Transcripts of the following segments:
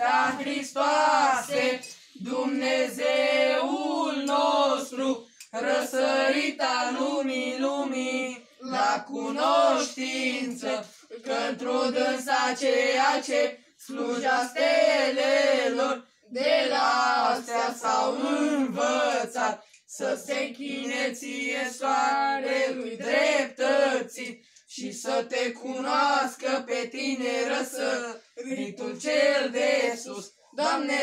ta, Hristoase, Dumnezeul nostru, răsărita lumii, la cunoștință, că într-o dânsa ceea ce sluja stelelor, de la astea s-au învățat, să se închine ție soarelui dreptății și să te cunoască pe tine răsăritul cel de sus. Doamne,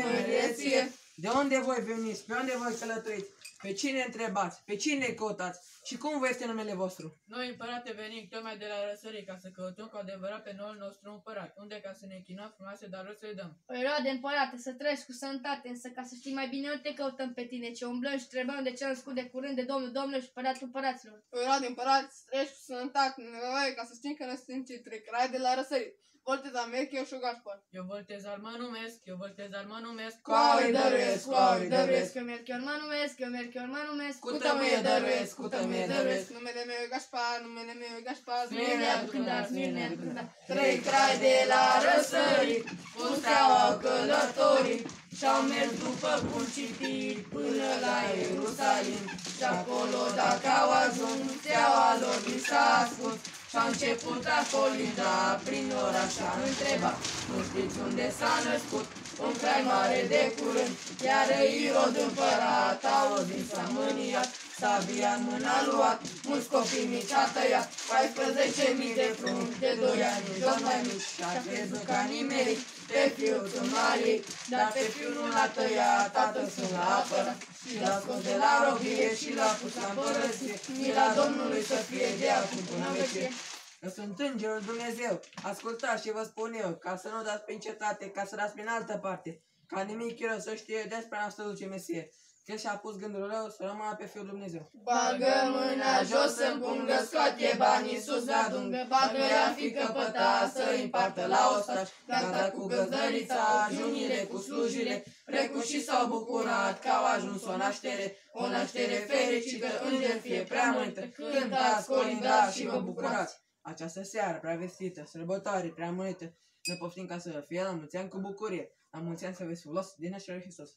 măreție! De unde voi veniți? Pe unde voi călătoriți? Pe cine întrebați? Pe cine căutați? Și cum vă este numele vostru? Noi, împărate, venim tocmai de la răsărit ca să căutăm cu adevărat pe noul nostru împărat, unde ca să ne închinăm frumoase daruri să-i dăm. O Irode, împărate, să trăiești cu sănătate, însă ca să știi mai bine, nu te căutăm pe tine, ci umblăm și trebăm de cel născut de curând de Domnul Domnilor și Împăratul Împăraților. Irode, împărat, să trăiești cu sănătate, nevoie, ca să știm că ne suntem cei trei crai de la răsărit. Volteza Merche și Gaspar. Eu Voltezar mă numesc, eu Voltezar mă numesc. Coaui dăruiesc, coaui dăruiesc. Eu Melchior mă numesc, eu Melchior mă numesc. Cu tămâie dăruiesc, cu tămâie dăruiesc. Numele meu e Gaspar, numele meu e Gaspar. Smirne aducânda, smirne aducânda. Trei crai de la răsărit, cu steaua călătorii, și-au mers după bun citit până la Ierusalim. Și acolo dacă au ajuns, steaua lor li s-a ascuns. Și-a început a colida prin oraș și-a întrebat, nu știți unde s-a născut un crai mare de curând? Iar Irod împărat a auzit, s-a mâniat, sabia în mâna luat, mulți copii mici a tăiat, 14.000 de frunți de 2 ani jos mai mici. Și-a crezut că a nimerit pe fiul sunt mari, dar pe fiul nu l-a tăiat, tatăl sunt l-a apărat. Și l-a scos de la robie și l-a pus la împărăție, mila Domnului să fie de acum până în vecie. Eu sunt Îngerul Dumnezeu, ascultați și vă spun eu, ca să nu dați prin cetate, ca să dați prin altă parte, ca nimic rău să știe despre a noastră duce Mesie. El și-a pus gândul rău să rămână pe Fiul Dumnezeu. Bagă mâna jos în pungă, scoate banii sus la dungă, bagă-i-a fi căpăta să-i împartă la ostaș. Gata cu găzdărița, junile cu slujile, precum și s-au bucurat că au ajuns o naștere fericită, înger fie preamărită. Cântați, colindați și vă bucurați. Această seară prea vestită, sărbătoare prea mărită, ne poftim ca să fie la mulți ani cu bucurie, la mulți ani să vezi folos din nașterea lui Hristos.